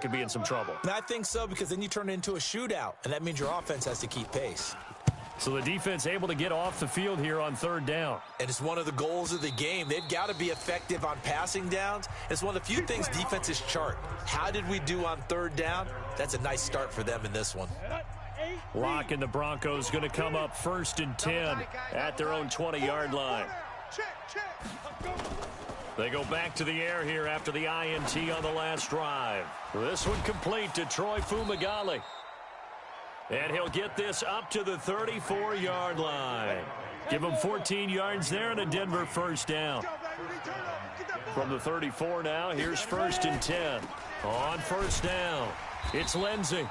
could be in some trouble. And I think so, because then you turn it into a shootout, and that means your offense has to keep pace. So the defense able to get off the field here on third down. And it's one of the goals of the game. They've got to be effective on passing downs. It's one of the few things defenses chart. How did we do on third down? That's a nice start for them in this one. Locke and the Broncos going to come up 1st and 10 at their own 20-yard line. They go back to the air here after the INT on the last drive. This one complete to Troy Fumagalli. And he'll get this up to the 34-yard line. Give him 14 yards there and a Denver first down. From the 34 now, here's 1st and 10. On first down, it's Lindsey.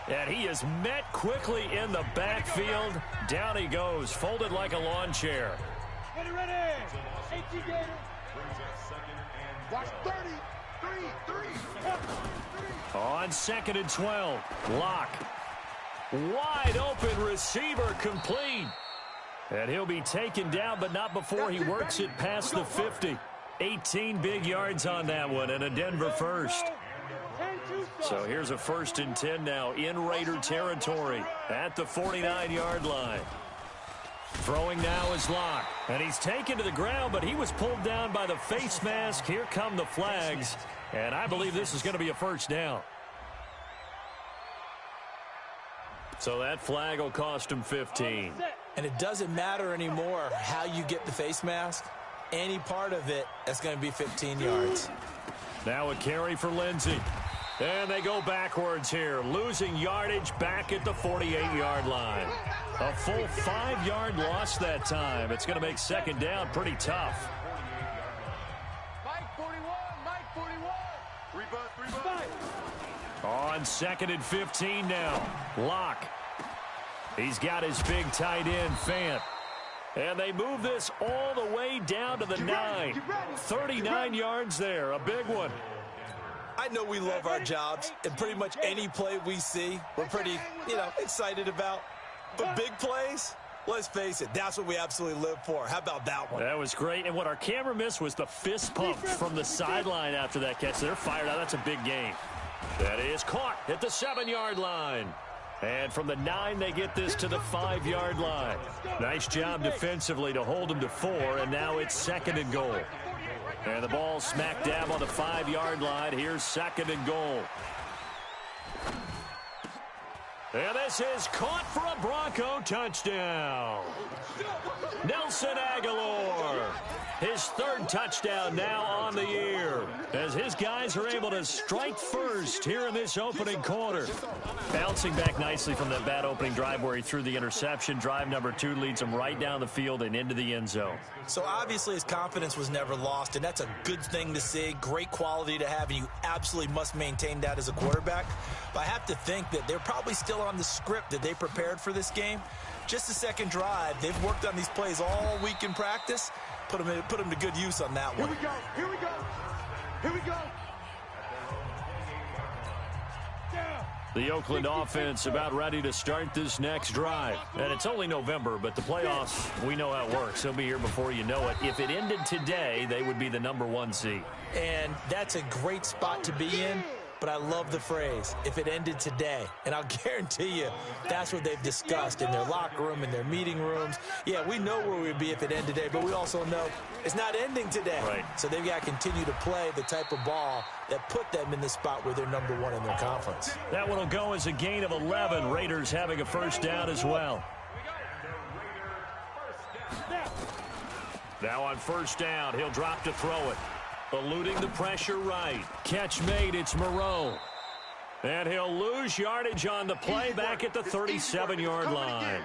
And he is met quickly in the backfield. Down he goes, folded like a lawn chair. Ready. Watch 30. 3. On 2nd and 12, Locke. Wide open receiver complete. And he'll be taken down, but not before he works it past the 50. 18 big yards on that one and a Denver first. So here's a 1st and 10 now in Raider territory at the 49-yard line. Throwing now is Locke. And he's taken to the ground, but he was pulled down by the face mask. Here come the flags. And I believe this is going to be a first down. So that flag will cost him 15. And it doesn't matter anymore how you get the face mask. Any part of it, that's going to be 15 yards. Now a carry for Lindsey. And they go backwards here, losing yardage back at the 48-yard line. A full 5-yard loss that time. It's going to make second down pretty tough. Mike 41. 3 On 2nd and 15 now, Locke. He's got his big tight end, Fant. And they move this all the way down to the 9. 39 yards there, a big one. I know we love our jobs, and pretty much any play we see, we're pretty, excited about. But big plays, let's face it, that's what we absolutely live for. How about that one? That was great. And what our camera missed was the fist pump from the sideline after that catch. They're fired out. That's a big game. That is caught at the 7-yard line. And from the 9, they get this to the 5-yard line. Nice job defensively to hold them to 4, and now it's 2nd and goal. And the ball smack dab on the 5-yard line. Here's 2nd and goal. And this is caught for a Bronco touchdown. Nelson Aguilar. His 3rd touchdown now on the year, as his guys are able to strike first here in this opening quarter. Bouncing back nicely from that bad opening drive where he threw the interception. Drive number 2 leads him right down the field and into the end zone. So obviously his confidence was never lost, and that's a good thing to see. Great quality to have, and you absolutely must maintain that as a quarterback. But I have to think that they're probably still on the script that they prepared for this game. Just the second drive. They've worked on these plays all week in practice. Put them to good use on that one. Here we go. The Oakland offense about ready to start this next drive. And it's only November, but the playoffs, we know how it works. They'll be here before you know it. If it ended today, they would be the number 1 seed. And that's a great spot to be in. But I love the phrase, if it ended today. And I'll guarantee you that's what they've discussed in their locker room, in their meeting rooms. Yeah, we know where we'd be if it ended today, but we also know it's not ending today. Right. So they've got to continue to play the type of ball that put them in the spot where they're number 1 in their conference. That one will go as a gain of 11. Raiders having a first down as well. Now on first down, he'll drop to throw it. Eluding the pressure right. Catch made, it's Moreau. And he'll lose yardage on the play back at the 37-yard line.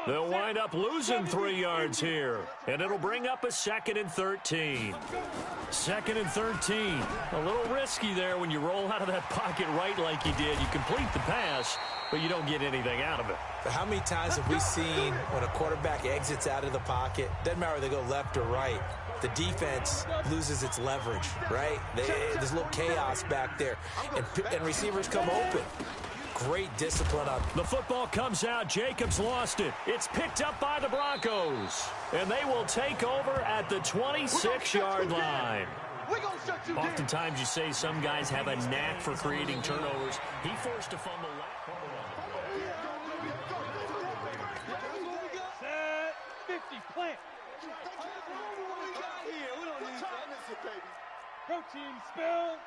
They'll wind up losing 3 yards here. And it'll bring up a 2nd and 13. 2nd and 13. A little risky there when you roll out of that pocket right like you did. You complete the pass, but you don't get anything out of it. But how many times have we seen when a quarterback exits out of the pocket, doesn't matter whether they go left or right, the defense loses its leverage, right? There's a little chaos back there, and receivers come open. Great discipline on. The football comes out. Jacobs lost it. It's picked up by the Broncos, and they will take over at the 26-yard line. We gonna shut you down. Oftentimes you say some guys have a knack for creating turnovers. He forced a fumble. Set 50, plant. We don't need that. Protein spill.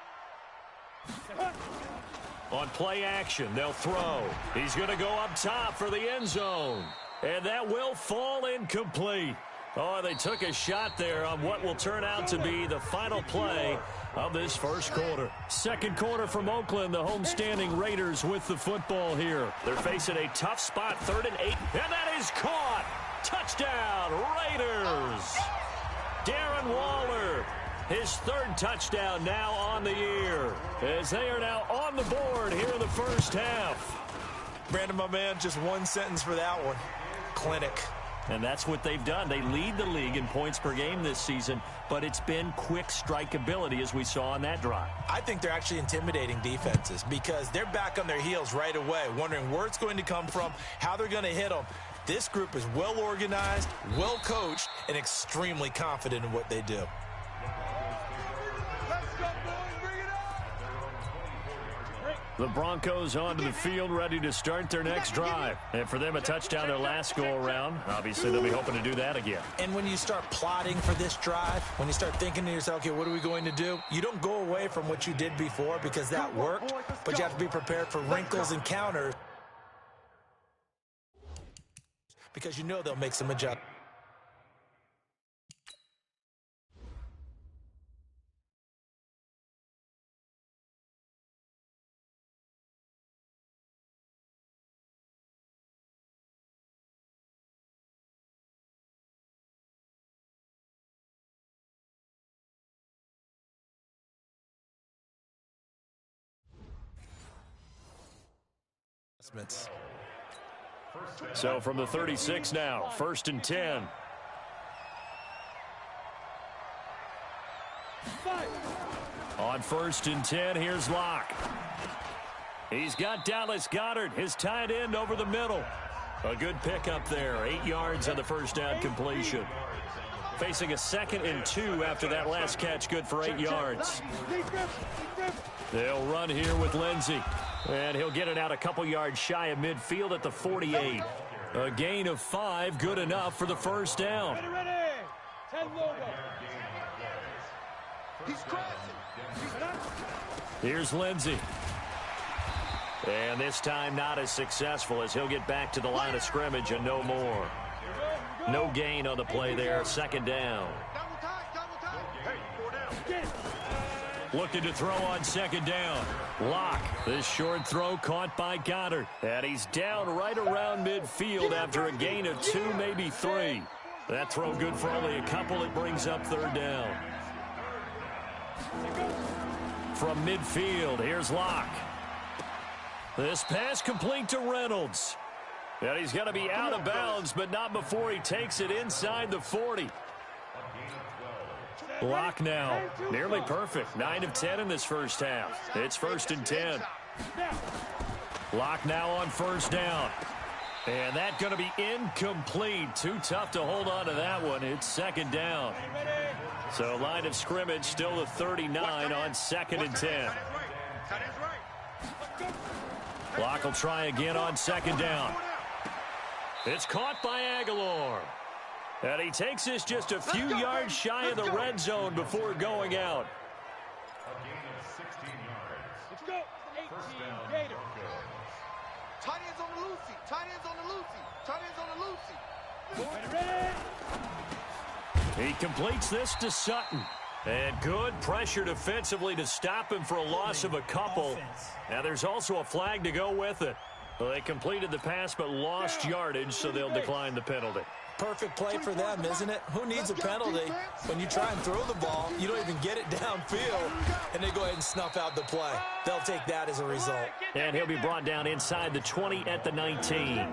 On play action, they'll throw. He's going to go up top for the end zone. And that will fall incomplete. Oh, they took a shot there on what will turn out to be the final play of this first quarter. Second quarter from Oakland, the homestanding Raiders with the football here. They're facing a tough spot, 3rd and 8. And that is caught. Touchdown, Raiders. Darren Waller, his 3rd touchdown now on the year, as they are now on the board here in the first half. Brandon, my man, just one sentence for that one. Clinic. And that's what they've done. They lead the league in points per game this season, but it's been quick strikeability as we saw on that drive. I think they're actually intimidating defenses because they're back on their heels right away, wondering where it's going to come from, how they're going to hit them. This group is well organized, well coached, and extremely confident in what they do. Let's go, boys. Bring it up. The Broncos onto the field, ready to start their next drive. And for them, a touchdown their last go-around. Obviously, they'll be hoping to do that again. And when you start plotting for this drive, when you start thinking to yourself, okay, what are we going to do? You don't go away from what you did before because that worked, but you have to be prepared for wrinkles and counters because you know they'll make some adjustments. So from the 36 now, 1st and 10. On 1st and 10, here's Locke. He's got Dallas Goedert, his tight end, over the middle. A good pickup there, 8 yards on the first down completion. Facing a 2nd and 2 after that last catch, good for 8 yards. They'll run here with Lindsey. And he'll get it out a couple yards shy of midfield at the 48. A gain of 5, good enough for the first down. Ready. 10 logo. He's crashing. Here's Lindsey. And this time not as successful as he'll get back to the line of scrimmage and no more. No gain on the play there, 2nd down. Double time. Hey, 4 down. Looking to throw on 2nd down. Locke, this short throw caught by Goddard. And he's down right around midfield after a gain of 2, maybe 3. That throw good for only a couple. It brings up 3rd down. From midfield, here's Locke. This pass complete to Reynolds. And he's going to be out of bounds, but not before he takes it inside the 40. Locke now, nearly perfect. 9 of 10 in this first half. It's 1st and 10. Locke now on 1st down. And that's going to be incomplete. Too tough to hold on to that one. It's 2nd down. So line of scrimmage still the 39 on 2nd and 10. Locke will try again on 2nd down. It's caught by Aguilar. And he takes this just a few yards shy of the red zone before going out. Let's go. 18 Gator. Tight ends on the Lucy. Tight ends on the Lucy. Tight ends on the Lucy. Ready. He completes this to Sutton. And good pressure defensively to stop him for a loss of a couple. Now there's also a flag to go with it. Well, they completed the pass but lost yardage, so they'll decline the penalty. Perfect play for them, isn't it? Who needs a penalty when you try and throw the ball, you don't even get it downfield, and they go ahead and snuff out the play. They'll take that as a result. And he'll be brought down inside the 20 at the 19.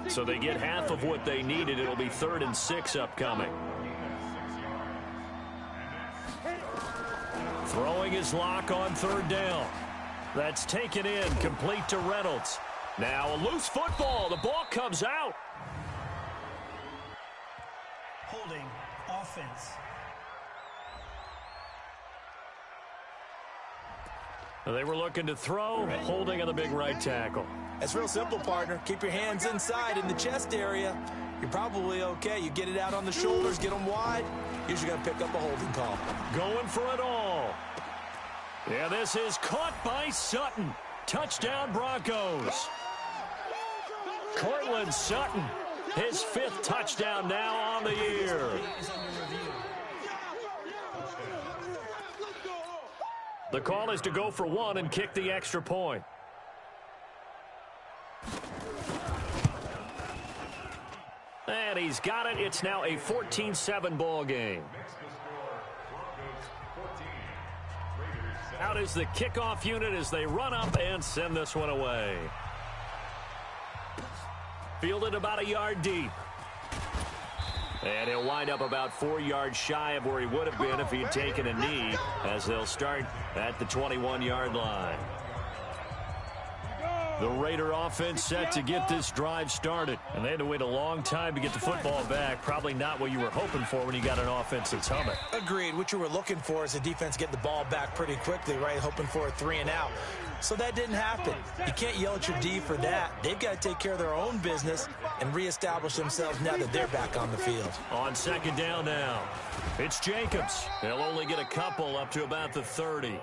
So they get half of what they needed. It'll be 3rd and 6 upcoming. Throwing his Locke on 3rd down. That's taken in, complete to Reynolds. Now a loose football. The ball comes out. Holding offense. They were looking to throw, holding on the big right tackle. It's real simple, partner. Keep your hands inside in the chest area. You're probably okay. You get it out on the shoulders, get them wide. Usually going to pick up a holding call. Going for it all. Yeah, this is caught by Sutton. Touchdown, Broncos. Courtland Sutton, his 5th touchdown now on the year. The call is to go for 1 and kick the extra point. And he's got it. It's now a 14-7 ball game. Out is the kickoff unit as they run up and send this one away. Fielded about a yard deep. And he'll wind up about 4 yards shy of where he would have been if he had taken a knee, as they'll start at the 21-yard line. The Raider offense set to get this drive started. And they had to wait a long time to get the football back. Probably not what you were hoping for when you got an offense that's humming. Agreed. What you were looking for is the defense get the ball back pretty quickly, right? Hoping for a 3 and out. So that didn't happen. You can't yell at your D for that. They've got to take care of their own business and reestablish themselves now that they're back on the field. On second down now, it's Jacobs. They'll only get a couple up to about the 30.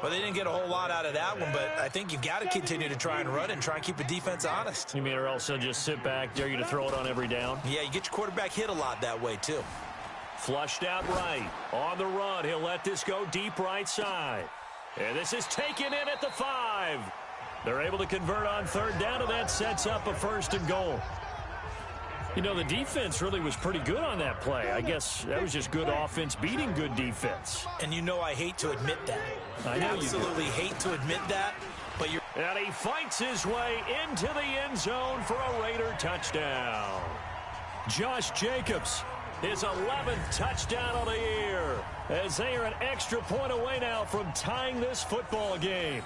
Well, they didn't get a whole lot out of that one, but I think you got to continue to try and run and try and keep the defense honest. You mean or else they'll just sit back, dare you to throw it on every down? Yeah, you get your quarterback hit a lot that way, too. Flushed out right. On the run, he'll let this go deep right side. And this is taken in at the 5. They're able to convert on third down, and that sets up a 1st and goal. You know, the defense really was pretty good on that play. I guess that was just good offense beating good defense. And you know I hate to admit that. I know absolutely you hate to admit that, but you're... And he fights his way into the end zone for a Raider touchdown. Josh Jacobs, his 11th touchdown of the year, as they are an extra point away now from tying this football game.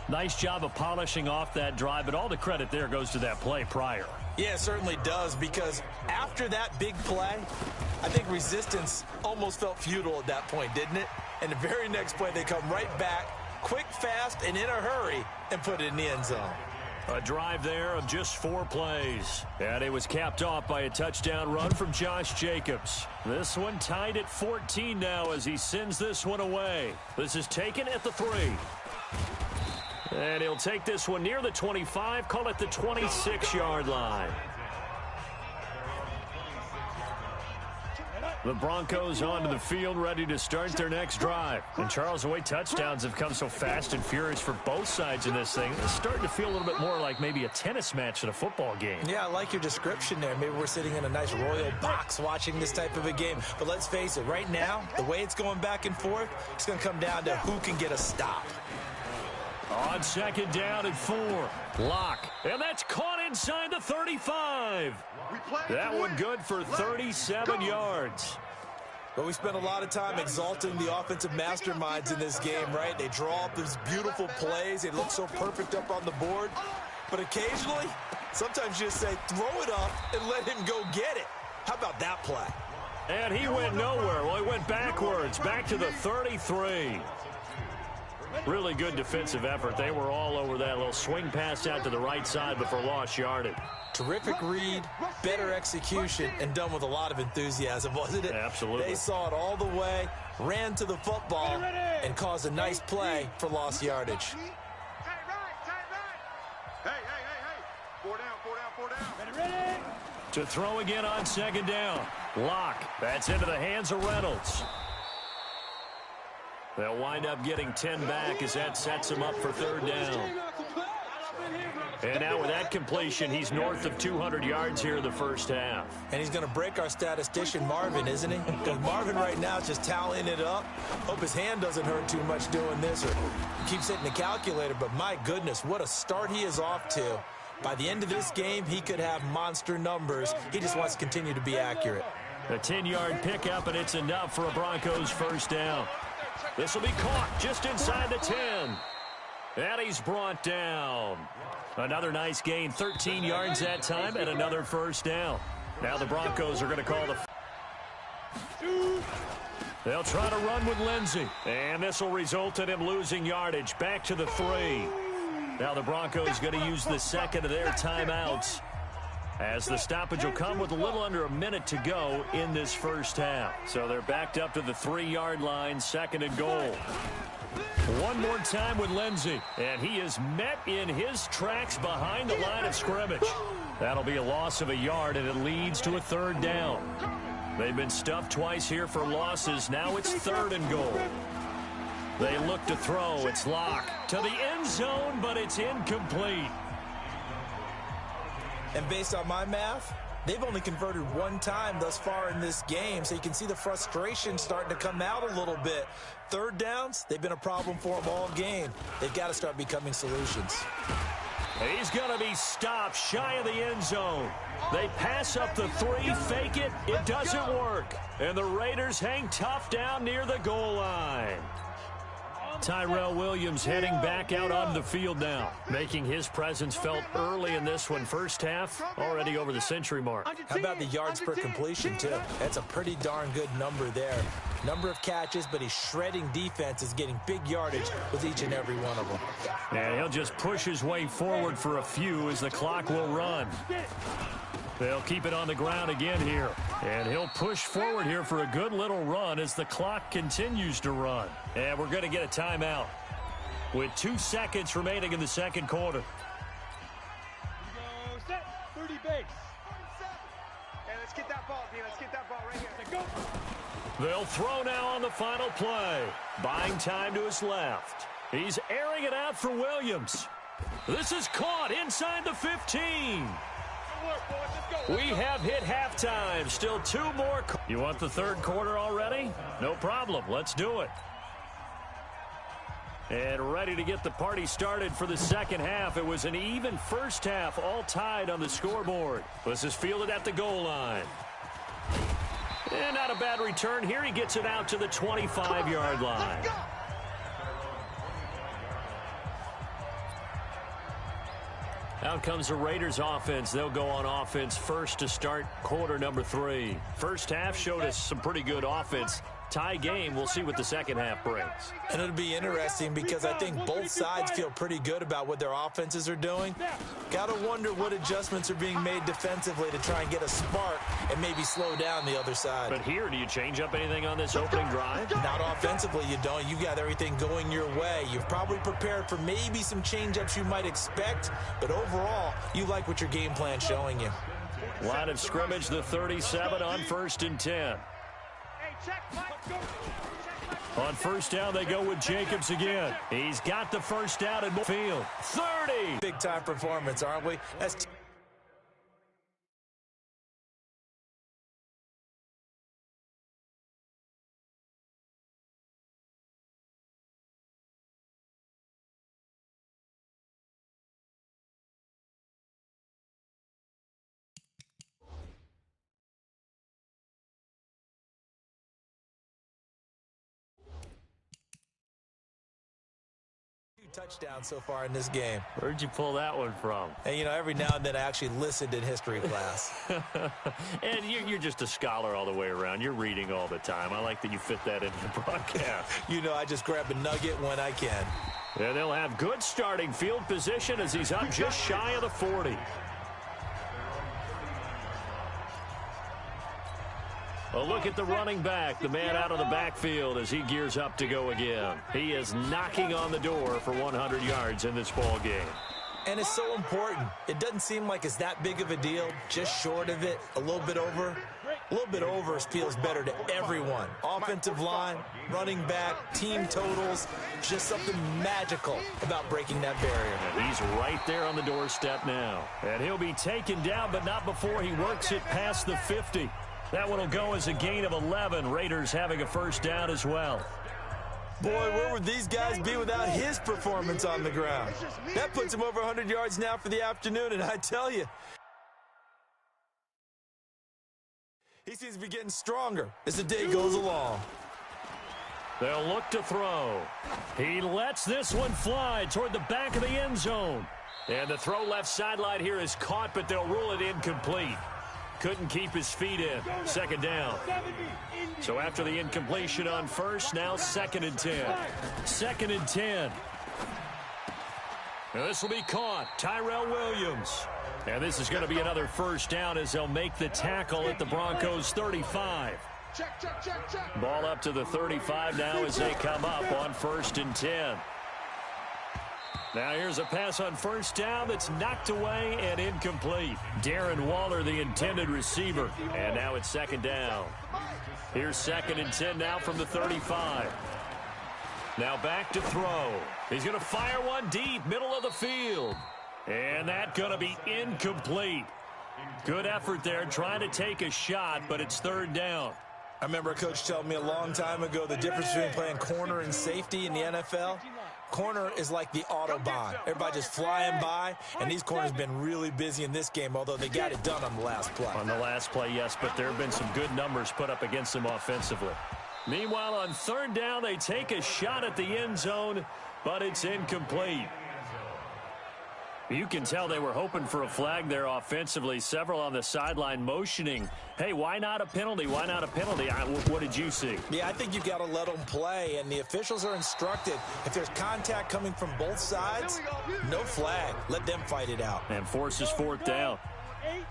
Nice job of polishing off that drive, but all the credit there goes to that play prior. Yeah, it certainly does, because after that big play, I think resistance almost felt futile at that point, didn't it? And the very next play, they come right back, quick, fast, and in a hurry, and put it in the end zone. A drive there of just 4 plays. And it was capped off by a touchdown run from Josh Jacobs. This one tied at 14 now as he sends this one away. This is taken at the 3. And he'll take this one near the 25, call it the 26-yard line. The Broncos onto the field, ready to start their next drive. And Charles, the way touchdowns have come so fast and furious for both sides in this thing, it's starting to feel a little bit more like maybe a tennis match at a football game. Yeah, I like your description there. Maybe we're sitting in a nice royal box watching this type of a game. But let's face it, right now, the way it's going back and forth, it's going to come down to who can get a stop. On second down and 4, Locke. And that's caught inside the 35. That one good for 37 yards. But we spent a lot of time exalting the offensive masterminds in this game, right? They draw up these beautiful plays. They look so perfect up on the board. But occasionally, sometimes you just say, throw it up and let him go get it. How about that play? And he went nowhere. Well, he went backwards, back to the 33. Really good defensive effort. They were all over that little swing pass out to the right side before lost yardage. Terrific read, better execution, and done with a lot of enthusiasm, wasn't it? Absolutely. They saw it all the way, ran to the football, and caused a nice play for lost yardage. Hey, hey, hey. 4 down. Ready. To throw again on second down. Locke. That's into the hands of Reynolds. They'll wind up getting 10 back as that sets him up for third down. And now with that completion, he's north of 200 yards here in the first half. And he's going to break our statistician, Marvin, isn't he? Because Marvin right now is just tallying it up. Hope his hand doesn't hurt too much doing this or keeps hitting the calculator. But my goodness, what a start he is off to. By the end of this game, he could have monster numbers. He just wants to continue to be accurate. A 10-yard pickup, and it's enough for a Broncos first down. This will be caught just inside the 10. And he's brought down. Another nice gain, 13 yards that time, and another first down. Now the Broncos are going to call the... They'll try to run with Lindsey. And this will result in him losing yardage. Back to the 3. Now the Broncos going to use the second of their timeouts, as the stoppage will come with a little under a minute to go in this first half. So they're backed up to the 3-yard line, 2nd and goal. One more time with Lindsey, and he is met in his tracks behind the line of scrimmage. That'll be a loss of a yard, and it leads to a 3rd down. They've been stuffed twice here for losses. Now it's 3rd and goal. They look to throw. It's Locke to the end zone, but it's incomplete. And based on my math, they've only converted one time thus far in this game, so you can see the frustration starting to come out a little bit. 3rd downs, they've been a problem for them all game. They've got to start becoming solutions. He's going to be stopped shy of the end zone. They pass up the 3, fake it. It doesn't work. And the Raiders hang tough down near the goal line. Tyrell Williams heading back out on the field now, making his presence felt early in this one. First half, already over the century mark. How about the yards per completion, too? That's a pretty darn good number there. Number of catches, but he's shredding defense, is getting big yardage with each and every one of them. And he'll just push his way forward for a few as the clock will run. They'll keep it on the ground again here. And he'll push forward here for a good little run as the clock continues to run. And we're going to get a timeout with 2 seconds remaining in the second quarter. Go set, 30 base. Hey, let's get that ball, D. Let's get that ball right here. Go. They'll throw now on the final play. Buying time to his left. He's airing it out for Williams. This is caught inside the 15. We have hit halftime. Still 2 more. You want the 3rd quarter already? No problem. Let's do it. And ready to get the party started for the second half. It was an even first half, all tied on the scoreboard. This is fielded at the goal line. And not a bad return here. He gets it out to the 25-yard line. Out comes the Raiders offense. They'll go on offense first to start quarter number 3. First half showed us some pretty good offense. Tie game. We'll see what the second half brings. And it'll be interesting because I think both sides feel pretty good about what their offenses are doing. Got to wonder what adjustments are being made defensively to try and get a spark and maybe slow down the other side. But here, do you change up anything on this opening drive? Not offensively, you don't. You've got everything going your way. You've probably prepared for maybe some change-ups you might expect, but overall, you like what your game plan's showing you. Line of scrimmage, the 37 on 1st and 10. On first down, they go with Jacobs again. He's got the first down in midfield. 30. Big-time performance, aren't we? That's touchdown so far in this game. Where'd you pull that one from? And, you know, every now and then I actually listened in history class. And you're just a scholar all the way around. You're reading all the time. I like that you fit that into the broadcast. You know, I just grab a nugget when I can. And they'll have good starting field position as he's up just shy of the 40. A look at the running back, the man out of the backfield as he gears up to go again. He is knocking on the door for 100 yards in this ball game. And it's so important. It doesn't seem like it's that big of a deal, just short of it, a little bit over. A little bit over feels better to everyone. Offensive line, running back, team totals, just something magical about breaking that barrier. And he's right there on the doorstep now. And he'll be taken down, but not before he works it past the 50. That one will go as a gain of 11. Raiders having a first down as well. Boy, where would these guys be without his performance on the ground? That puts him over 100 yards now for the afternoon, and I tell you, he seems to be getting stronger as the day goes along. They'll look to throw. He lets this one fly toward the back of the end zone. And the throw left sideline here is caught, but they'll rule it incomplete. couldn't keep his feet in. Second down. So after the incompletion on first, now 2nd and 10. 2nd and 10. Now this will be caught. Tyrell Williams. And this is going to be another first down as they'll make the tackle at the Broncos 35. Ball up to the 35 now as they come up on 1st and 10. Now here's a pass on first down that's knocked away and incomplete. Darren Waller, the intended receiver. And now it's 2nd down. Here's 2nd and 10 now from the 35. Now back to throw. He's going to fire one deep, middle of the field. And that's going to be incomplete. Good effort there trying to take a shot, but it's 3rd down. I remember a coach telling me a long time ago the difference between playing corner and safety in the NFL. Corner is like the Autobahn. Everybody just flying by, and these corners have been really busy in this game, although they got it done on the last play. On the last play, yes, but there have been some good numbers put up against them offensively. Meanwhile, on 3rd down, they take a shot at the end zone, but it's incomplete. You can tell they were hoping for a flag there offensively. Several on the sideline motioning, hey, why not a penalty? Why not a penalty? What did you see? Yeah, I think you've got to let them play, and the officials are instructed if there's contact coming from both sides, no flag. Let them fight it out. And forces 4th down.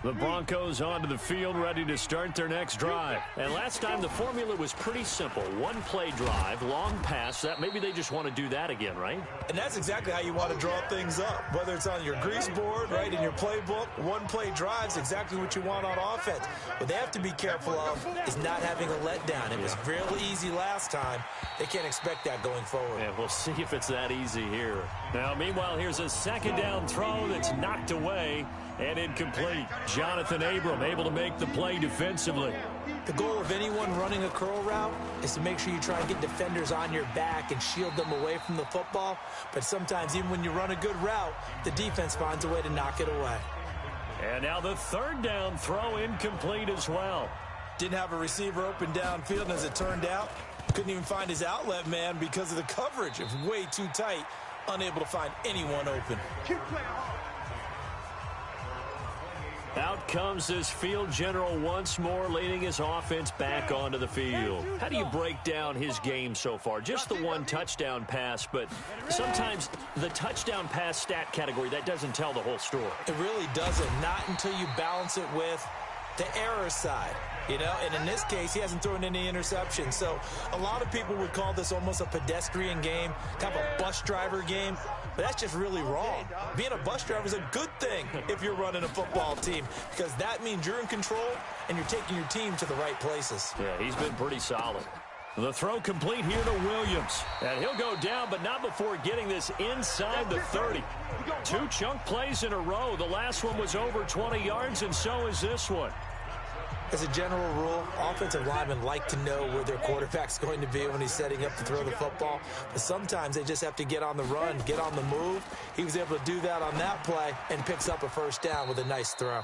The Broncos onto the field, ready to start their next drive. And last time the formula was pretty simple. One play drive, long pass. That maybe they just want to do that again, right? And that's exactly how you want to draw things up. Whether it's on your grease board, right, in your playbook, one play drive's exactly what you want on offense. What they have to be careful of is not having a letdown. It was real easy last time. They can't expect that going forward. Yeah, we'll see if it's that easy here. Now, meanwhile, here's a 2nd down throw that's knocked away and incomplete. Jonathan Abram able to make the play defensively. The goal of anyone running a curl route is to make sure you try and get defenders on your back and shield them away from the football. But sometimes even when you run a good route, the defense finds a way to knock it away. And now the 3rd down throw incomplete as well. Didn't have a receiver open downfield, and as it turned out, couldn't even find his outlet man because of the coverage. It was way too tight, unable to find anyone open. Out comes this field general once more, leading his offense back onto the field. How do you break down his game so far? Just the one touchdown pass, but sometimes the touchdown pass stat category, that doesn't tell the whole story. It really doesn't, not until you balance it with the error side. You know, and in this case, he hasn't thrown any interceptions. So a lot of people would call this almost a pedestrian game, kind of a bus driver game. But that's just really wrong. Being a bus driver is a good thing if you're running a football team, because that means you're in control and you're taking your team to the right places. Yeah, he's been pretty solid. The throw complete here to Williams. And he'll go down, but not before getting this inside the 30. 2 chunk plays in a row. The last one was over 20 yards, and so is this one. As a general rule, offensive linemen like to know where their quarterback's going to be when he's setting up to throw the football. But sometimes they just have to get on the run, get on the move. He was able to do that on that play and picks up a 1st down with a nice throw.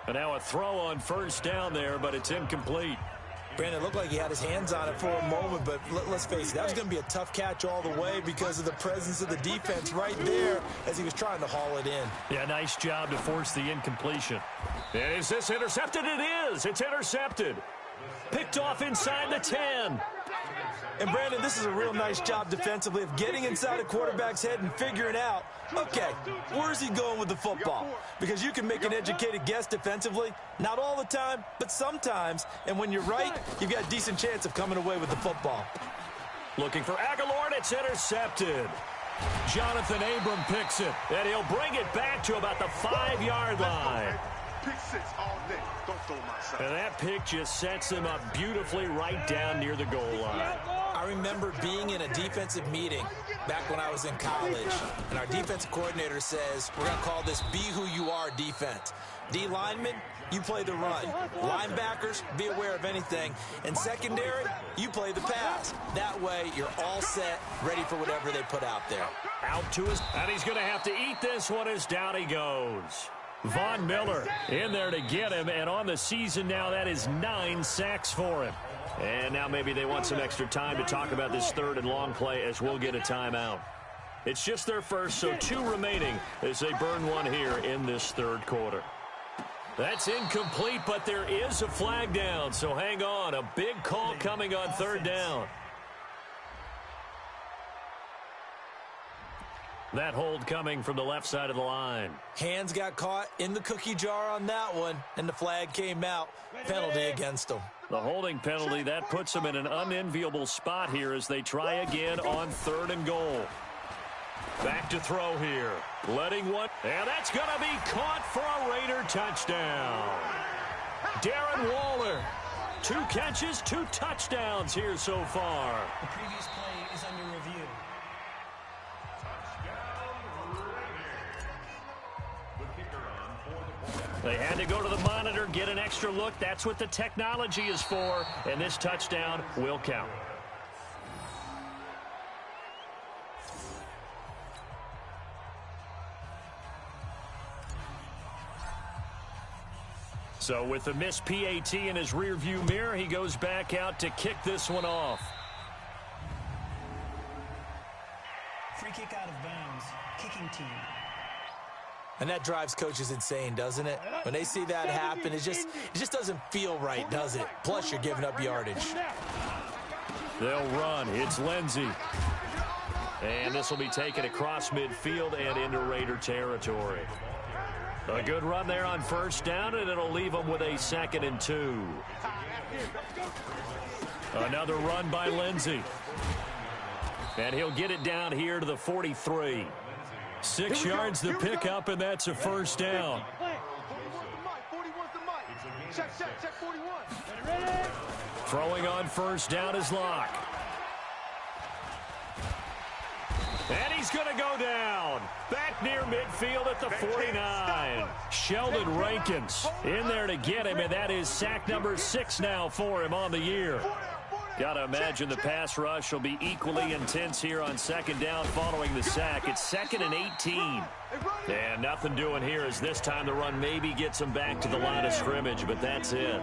And now a throw on 1st down there, but it's incomplete. Brandon, it looked like he had his hands on it for a moment, but let's face it, that was going to be a tough catch all the way because of the presence of the defense right there as he was trying to haul it in. Yeah, nice job to force the incompletion. And is this intercepted? It is. It's intercepted. Picked off inside the 10. And, Brandon, this is a real nice job defensively of getting inside a quarterback's head and figuring out, okay, where's he going with the football? Because you can make an educated guess defensively, not all the time, but sometimes. And when you're right, you've got a decent chance of coming away with the football. Looking for Aguilar, and it's intercepted. Jonathan Abram picks it, and he'll bring it back to about the 5-yard line. Pick 6 all day. Don't throw my side. And that pick just sets him up beautifully right down near the goal line. I remember being in a defensive meeting back when I was in college, and our defensive coordinator says, we're going to call this Be Who You Are defense. D linemen, you play the run. Linebackers, be aware of anything. And secondary, you play the pass. That way, you're all set, ready for whatever they put out there. Out to his, and he's going to have to eat this one as down he goes. Von Miller in there to get him, and on the season now, that is 9 sacks for him. And now maybe they want some extra time to talk about this 3rd and long play as we'll get a timeout. It's just their first, so 2 remaining as they burn one here in this 3rd quarter. That's incomplete, but there is a flag down, so hang on. A big call coming on third down. That hold coming from the left side of the line. Hands got caught in the cookie jar on that one, and the flag came out. Penalty against them. The holding penalty, that puts them in an unenviable spot here as they try again on 3rd and goal. Back to throw here. Letting one, and that's going to be caught for a Raider touchdown. Darren Waller, 2 catches, 2 touchdowns here so far. The previous play is under review. They had to go to the monitor, get an extra look. That's what the technology is for, and this touchdown will count. So with the missed PAT in his rearview mirror, he goes back out to kick this one off. Free kick out of bounds. Kicking team. And that drives coaches insane, doesn't it? When they see that happen, it just doesn't feel right, does it? Plus, you're giving up yardage. They'll run. It's Lindsey. And this will be taken across midfield and into Raider territory. A good run there on first down, and it'll leave them with a 2nd and 2. Another run by Lindsey. And he'll get it down here to the 43. 6 yards the pickup, and that's a first down. 41's the mic. Check 41. Throwing on first down is Locke. And he's going to go down. Back near midfield at the 49. Sheldon Rankins in there to get him, and that is sack number 6 now for him on the year. Got to imagine the pass rush will be equally intense here on 2nd down following the sack. It's 2nd and 18. And nothing doing here as this time the run maybe gets him back to the line of scrimmage, but that's it.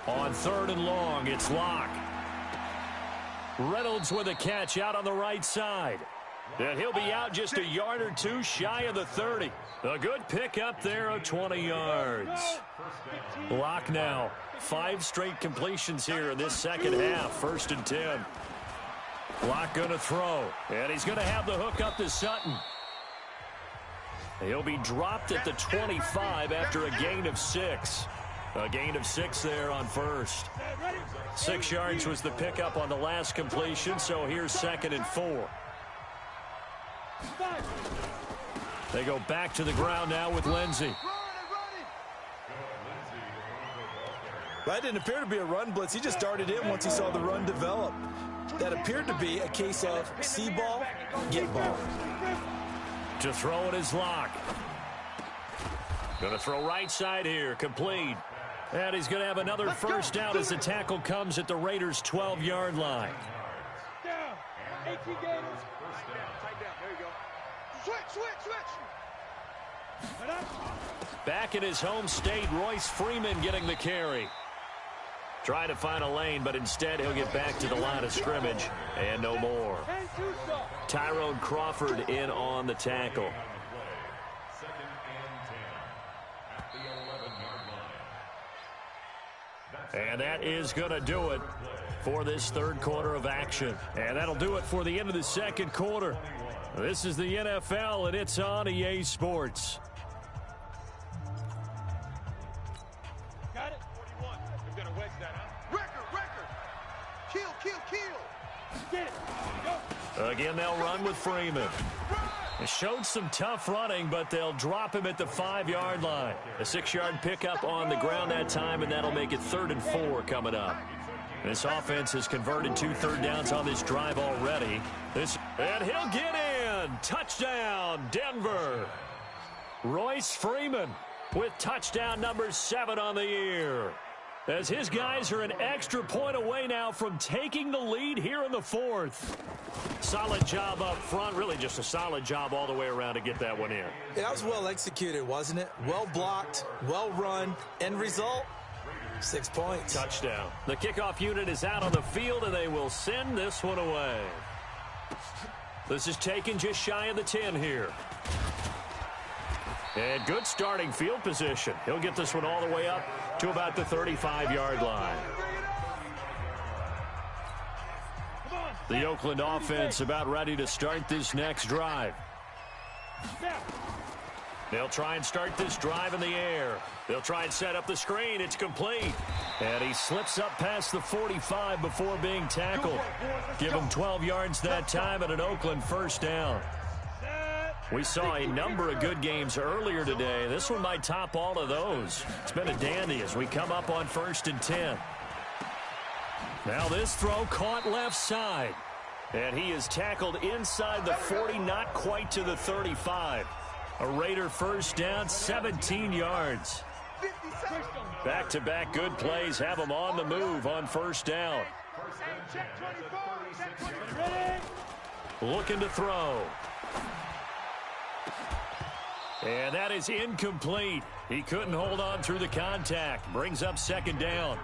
On 3rd and long, it's Locke. Reynolds with a catch out on the right side. And he'll be out just a yard or 2 shy of the 30. A good pickup there of 20 yards. Locke now. 5 straight completions here in this second half. 1st and 10. Locke going to throw. And he's going to have the hook up to Sutton. He'll be dropped at the 25 after a gain of 6. A gain of 6 there on first. 6 yards was the pickup on the last completion, so here's 2nd and 4. They go back to the ground now with Lindsey. That didn't appear to be a run blitz. He just darted in once he saw the run develop. That appeared to be a case of see ball, get ball. To throw it is Locke. Going to throw right side here, complete. And he's going to have another first down as the tackle comes at the Raiders' 12-yard line. Down. 18 Gators. Tight down. There you go. Switch. Back in his home state, Royce Freeman getting the carry. Trying to find a lane, but instead he'll get back to the line of scrimmage and no more. Tyrone Crawford in on the tackle. And that is going to do it for this 3rd quarter of action. And that'll do it for the end of the 2nd quarter. This is the NFL, and it's on EA Sports. Got it? 41. They're going to wedge that, huh? Record. Kill. Get it. Go. Again, they'll run with Freeman. It showed some tough running, but they'll drop him at the 5-yard line. A 6-yard pickup on the ground that time, and that'll make it 3rd and 4 coming up. This offense has converted 2 third downs on this drive already. And he'll get in. Touchdown, Denver. Royce Freeman with touchdown number 7 on the year. As his guys are an extra point away now from taking the lead here in the 4th. Solid job up front. Really just a solid job all the way around to get that one in. That was well executed, wasn't it? Well blocked, well run. End result, 6 points. Touchdown. The kickoff unit is out on the field, and they will send this one away. This is taken just shy of the 10 here. And good starting field position. He'll get this one all the way up to about the 35-yard line. The Oakland offense about ready to start this next drive. They'll try and start this drive in the air. They'll try and set up the screen. It's complete. And he slips up past the 45 before being tackled. Give him 12 yards that time and an Oakland first down. We saw a number of good games earlier today. This one might top all of those. It's been a dandy as we come up on 1st and 10. Now this throw caught left side. And he is tackled inside the 40, not quite to the 35. A Raider first down, 17 yards. Back-to-back good plays have him on the move on first down. Looking to throw. And that is incomplete. He couldn't hold on through the contact. Brings up second down.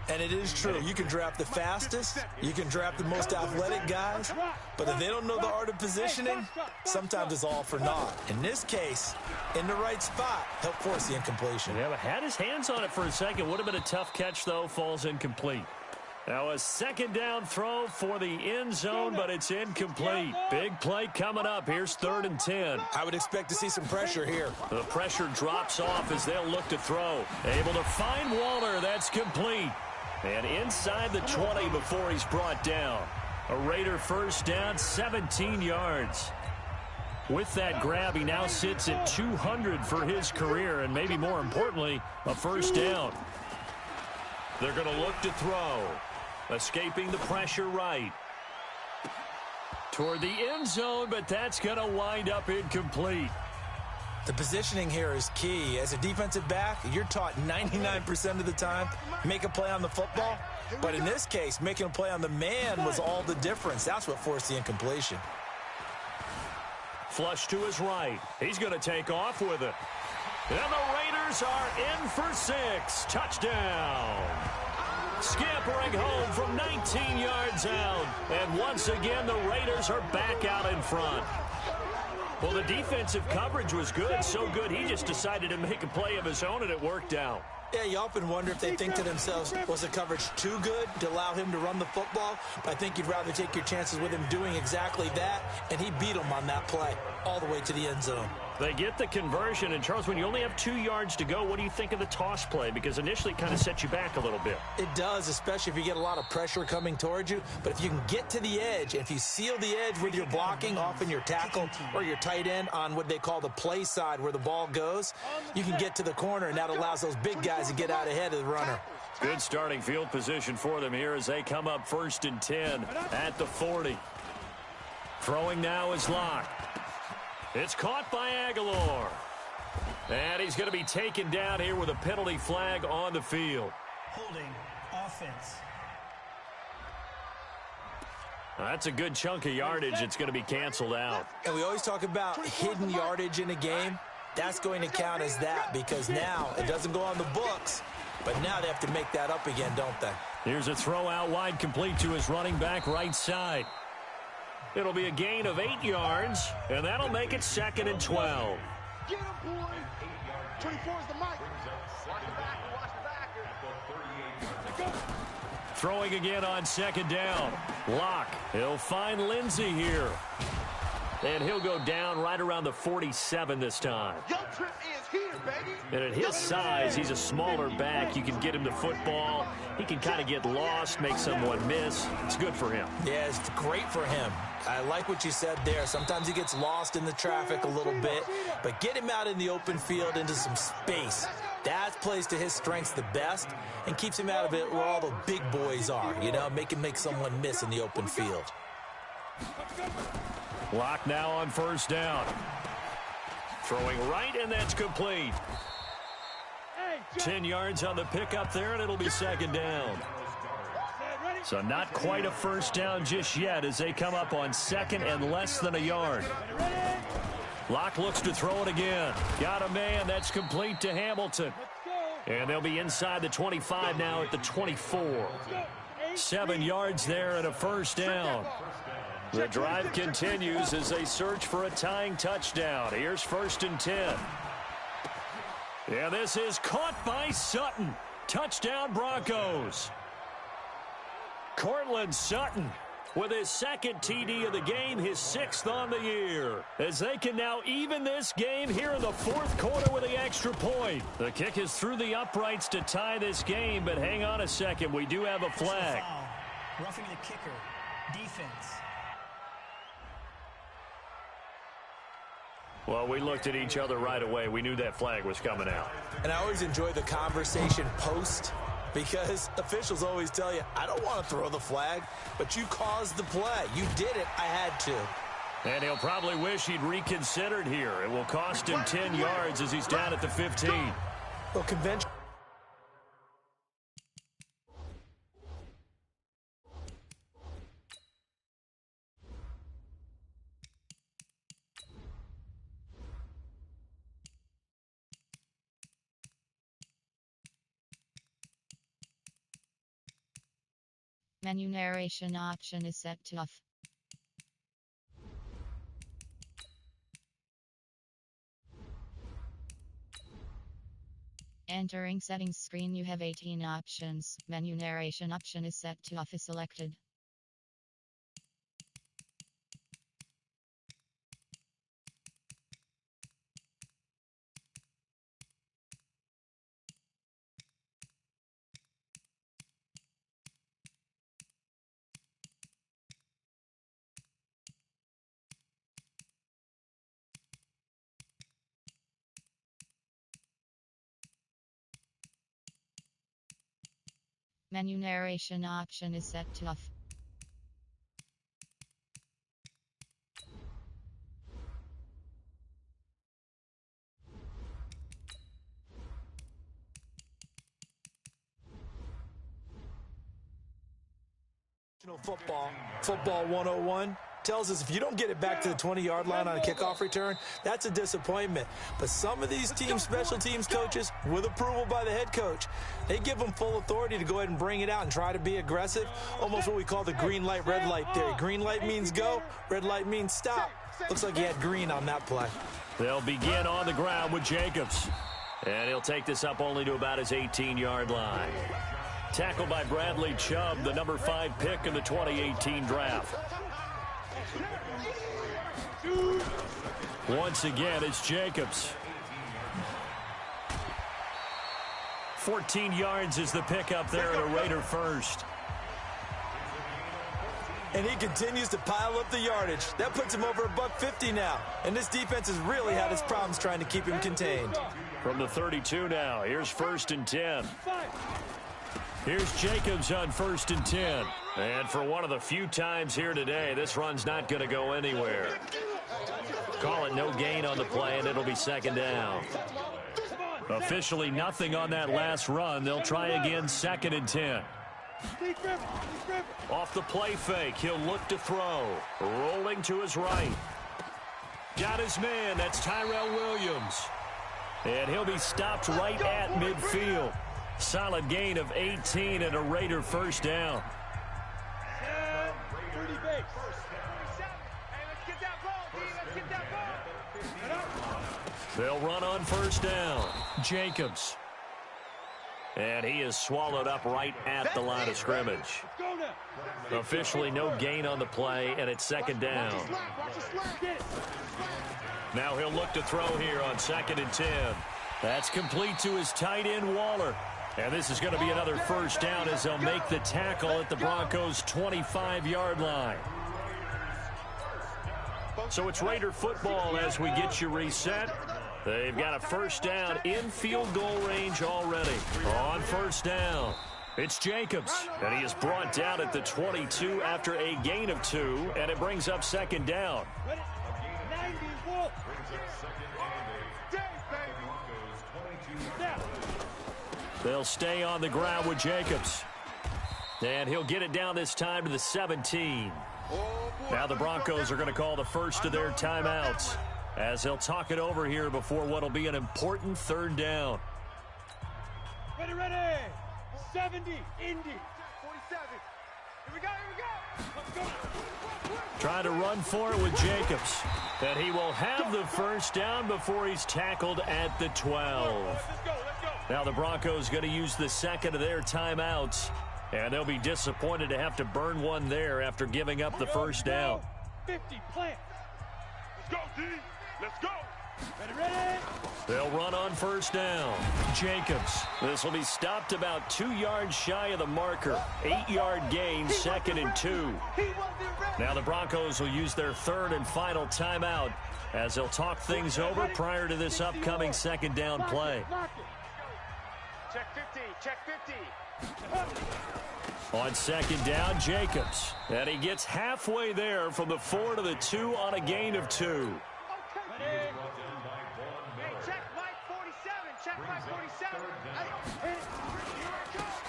And it is true. You can draft the fastest. You can draft the most athletic guys. But if they don't know the art of positioning, sometimes it's all for naught. In this case, in the right spot, help force the incompletion. Yeah, but had his hands on it for a second. Would have been a tough catch, though. Falls incomplete. Now a second down throw for the end zone, but it's incomplete. Big play coming up. Here's 3rd and 10. I would expect to see some pressure here. The pressure drops off as they'll look to throw. Able to find Waller. That's complete. And inside the 20 before he's brought down. A Raider first down, 17 yards. With that grab, he now sits at 200 for his career, and maybe more importantly, a first down. They're going to look to throw. Escaping the pressure right. Toward the end zone, but that's going to wind up incomplete. The positioning here is key. As a defensive back, you're taught 99% of the time, make a play on the football. But in this case, making a play on the man was all the difference. That's what forced the incompletion. Flush to his right. He's going to take off with it. And the Raiders are in for 6. Touchdown. Scampering home from 19 yards out. And once again, the Raiders are back out in front. Well, the defensive coverage was good, so good he just decided to make a play of his own, and it worked out. Yeah, you often wonder if they think to themselves, was the coverage too good to allow him to run the football? But I think you'd rather take your chances with him doing exactly that, and he beat him on that play all the way to the end zone. They get the conversion, and Charles, when you only have 2 yards to go, what do you think of the toss play? Because initially it kind of sets you back a little bit. It does, especially if you get a lot of pressure coming towards you. But if you can get to the edge, if you seal the edge with your blocking, often your tackle or your tight end on what they call the play side where the ball goes, you can get to the corner, and that allows those big guys to get out ahead of the runner. Good starting field position for them here as they come up 1st and 10 at the 40. Throwing now is Locke. It's caught by Aguilar. And he's going to be taken down here with a penalty flag on the field. Holding offense. That's a good chunk of yardage. It's going to be canceled out. And we always talk about hidden yardage in a game. That's going to count as that because now it doesn't go on the books, but now they have to make that up again, don't they? Here's a throw out wide complete to his running back right side. It'll be a gain of 8 yards, and that'll make it 2nd and 12. Get him, boy. 24 is the mic. Watch the backer, watch the backer. Throwing again on 2nd down. Locke. He'll find Lindsey here. And he'll go down right around the 47 this time. Your trip is here, baby. And at his size, he's a smaller back. You can get him the football. He can kind of get lost, make someone miss. It's good for him. Yeah, it's great for him. I like what you said there. Sometimes he gets lost in the traffic a little bit, but get him out in the open field into some space. That plays to his strengths the best and keeps him out of it where all the big boys are, you know, make him make someone miss in the open field. Locke now on 1st down. Throwing right, and that's complete. 10 yards on the pickup there, and it'll be 2nd down. So not quite a first down just yet as they come up on 2nd and less than a yard. Locke looks to throw it again. Got a man. That's complete to Hamilton. And they'll be inside the 25 now at the 24. 7 yards there and a first down. The drive continues as they search for a tying touchdown. Here's 1st and 10. Yeah, this is caught by Sutton. Touchdown Broncos. Courtland Sutton with his 2nd TD of the game, his 6th on the year. As they can now even this game here in the 4th quarter with the extra point. The kick is through the uprights to tie this game, but hang on a second. We do have a flag. Roughing the kicker. Defense. Well, we looked at each other right away. We knew that flag was coming out. And I always enjoy the conversation post, because officials always tell you, I don't want to throw the flag, but you caused the play. You did it. I had to. And he'll probably wish he'd reconsidered here. It will cost him 10 yards as he's down at the 15. Well, convention. Menu narration option is set to off. Entering settings screen, you have 18 options. Menu narration option is set to off is selected. Menu narration option is set to off. Football 101 tells us if you don't get it back to the 20-yard line on a kickoff return, that's a disappointment. But some of these team special teams coaches, with approval by the head coach, they give them full authority to go ahead and bring it out and try to be aggressive, almost what we call the green light, red light theory. Green light means go, red light means stop. Looks like he had green on that play. They'll begin on the ground with Jacobs. And he'll take this up only to about his 18-yard line. Tackled by Bradley Chubb, the number 5 pick in the 2018 draft. Once again, it's Jacobs. 14 yards is the pickup there at a Raider first. And he continues to pile up the yardage. That puts him over $150 now. And this defense has really had its problems trying to keep him contained. From the 32 now, here's 1st and 10. Here's Jacobs on 1st and 10. And for one of the few times here today, this run's not going to go anywhere. Call it no gain on the play, and it'll be 2nd down. Officially nothing on that last run. They'll try again 2nd and 10. Off the play fake, he'll look to throw. Rolling to his right. Got his man, that's Tyrell Williams. And he'll be stopped right at midfield. Solid gain of 18 and a Raider first down. They'll run on 1st down. Jacobs. And he is swallowed up right at the line of scrimmage. Officially no gain on the play, and it's 2nd down. Now he'll look to throw here on 2nd and 10. That's complete to his tight end, Waller. And this is going to be another first down as they'll make the tackle at the Broncos' 25-yard line. So it's Raider football as we get you reset. They've got a first down in field goal range already. On 1st down, it's Jacobs. And he is brought down at the 22 after a gain of 2, and it brings up 2nd down. They'll stay on the ground with Jacobs. And he'll get it down this time to the 17. Now the Broncos are going to call the first of their timeouts as they'll talk it over here before what will be an important 3rd down. Ready. 70, Indy. 47. Trying to run for it with Jacobs. And he will have the first down before he's tackled at the 12. Now the Broncos going to use the second of their timeouts. And they'll be disappointed to have to burn one there after giving up the first down. 50, plant. Let's go, D. Let's go. Ready. They'll run on first down. Jacobs. This will be stopped about 2 yards shy of the marker. 8-yard gain, second and 2. Now the Broncos will use their third and final timeout as they'll talk things over prior to this upcoming second down play. Check 50. Check 50. On second down, Jacobs. And he gets halfway there from the 4 to the 2 on a gain of 2. Hey, check Mike 47. Check Mike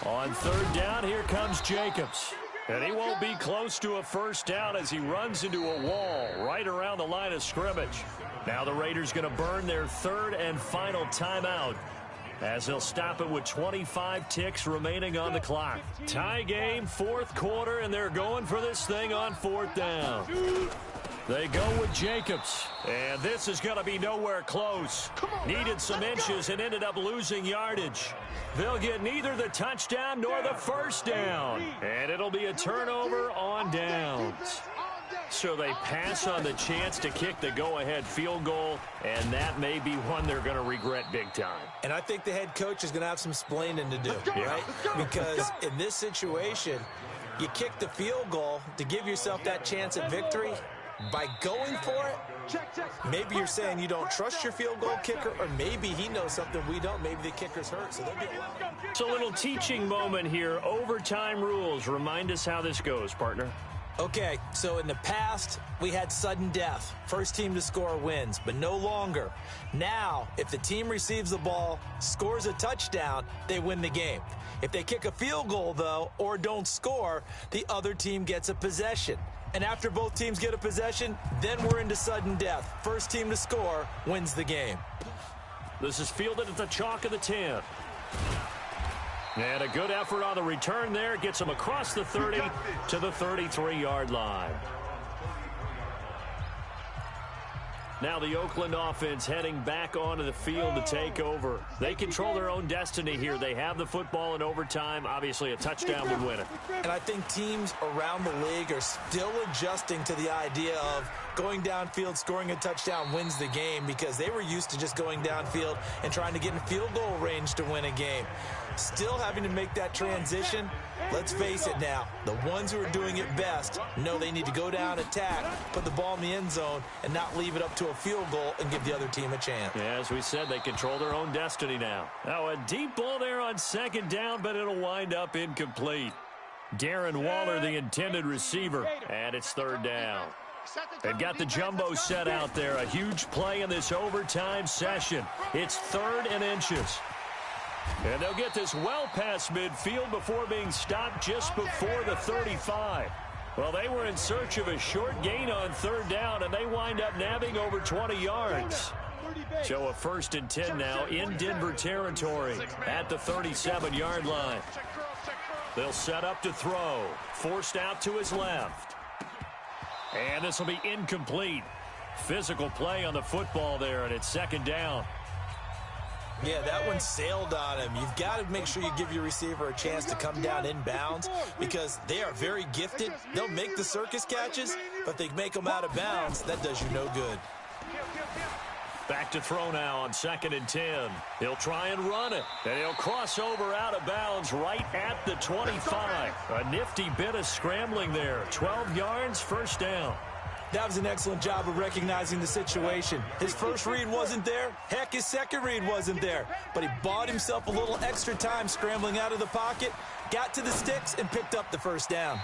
47. On third down, here comes Jacobs. And he won't be close to a first down as he runs into a wall right around the line of scrimmage. Now the Raiders going to burn their third and final timeout as they'll stop it with 25 ticks remaining on the clock. Tie game, fourth quarter, and they're going for this thing on fourth down. They go with Jacobs, and this is going to be nowhere close. Needed some inches and ended up losing yardage. They'll get neither the touchdown nor the first down, and it'll be a turnover on downs. So they pass on the chance to kick the go-ahead field goal, and that may be one they're going to regret big time. And I think the head coach is going to have some splaining to do, right? Because in this situation, you kick the field goal to give yourself that chance at victory. By going for it, maybe you're saying you don't trust your field goal kicker, or maybe he knows something we don't. Maybe the kicker's hurt, so they'll be allowed. It's a little teaching moment here. Overtime rules. Remind us how this goes, partner. Okay, so in the past, we had sudden death. First team to score wins, but no longer. Now, if the team receives the ball, scores a touchdown, they win the game. If they kick a field goal, though, or don't score, the other team gets a possession. And after both teams get a possession, then we're into sudden death. First team to score wins the game. This is fielded at the chalk of the 10. And a good effort on the return there. Gets him across the 30 to the 33-yard line. Now the Oakland offense heading back onto the field to take over. They control their own destiny here. They have the football in overtime. Obviously, a touchdown would win it. And I think teams around the league are still adjusting to the idea of going downfield, scoring a touchdown wins the game, because they were used to just going downfield and trying to get in field goal range to win a game. Still having to make that transition. Let's face it now, the ones who are doing it best know they need to go down, attack, put the ball in the end zone, and not leave it up to a field goal and give the other team a chance. Yeah, as we said, they control their own destiny now. Now a deep ball there on second down, but it'll wind up incomplete. Darren Waller, the intended receiver, and it's third down. They've got the jumbo set out there. A huge play in this overtime session. It's third and inches. And they'll get this well past midfield before being stopped just before the 35. Well, they were in search of a short gain on third down, and they wind up nabbing over 20 yards. So a first and 10 now in Denver territory at the 37-yard line. They'll set up to throw. Forced out to his left. And this will be incomplete. Physical play on the football there, and it's second down. Yeah, that one sailed on him. You've got to make sure you give your receiver a chance to come down inbounds, because they are very gifted. They'll make the circus catches, but they make them out of bounds. That does you no good. Back to throw now on second and 10. He'll try and run it, and he'll cross over out of bounds right at the 25. A nifty bit of scrambling there. 12 yards, first down. That was an excellent job of recognizing the situation. His first read wasn't there. Heck, his second read wasn't there. But he bought himself a little extra time scrambling out of the pocket, got to the sticks, and picked up the first down.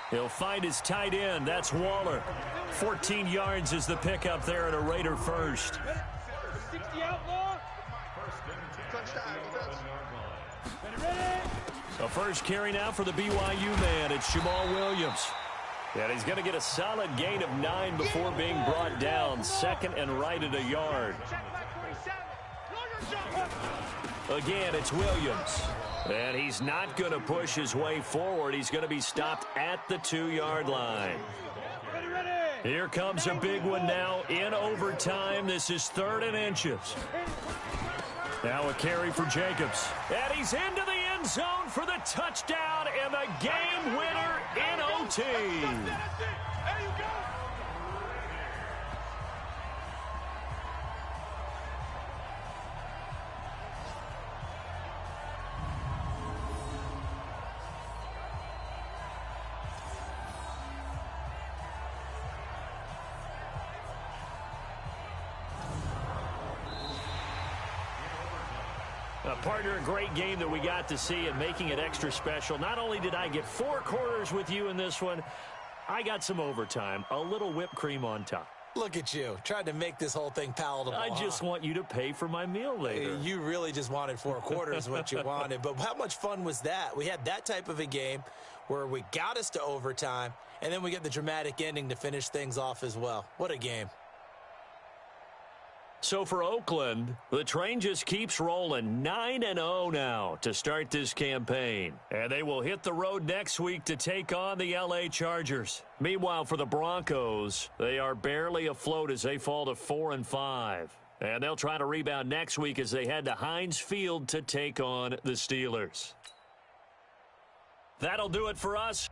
He'll find his tight end. That's Waller. 14 yards is the pickup there, and a Raider first. 60 outlaw. The first carry now for the BYU man. It's Jamal Williams. And he's going to get a solid gain of 9 before being brought down. Second and right at a yard. Again, it's Williams. And he's not going to push his way forward. He's going to be stopped at the 2-yard line. Here comes a big one now in overtime. This is 3rd and inches. Now a carry for Jacobs. And he's into the end zone for the touchdown and the game winner in OT. There you go. Partner, a great game that we got to see and making it extra special. Not only did I get 4 quarters with you in this one, I got some overtime, a little whipped cream on top. Look at you, trying to make this whole thing palatable. I just want you to pay for my meal later. You really just wanted 4 quarters what you wanted. But how much fun was that? We had that type of a game where we got us to overtime, and then we get the dramatic ending to finish things off as well. What a game. So for Oakland, the train just keeps rolling 9-0 now to start this campaign. And they will hit the road next week to take on the LA Chargers. Meanwhile, for the Broncos, they are barely afloat as they fall to 4-5. And they'll try to rebound next week as they head to Heinz Field to take on the Steelers. That'll do it for us.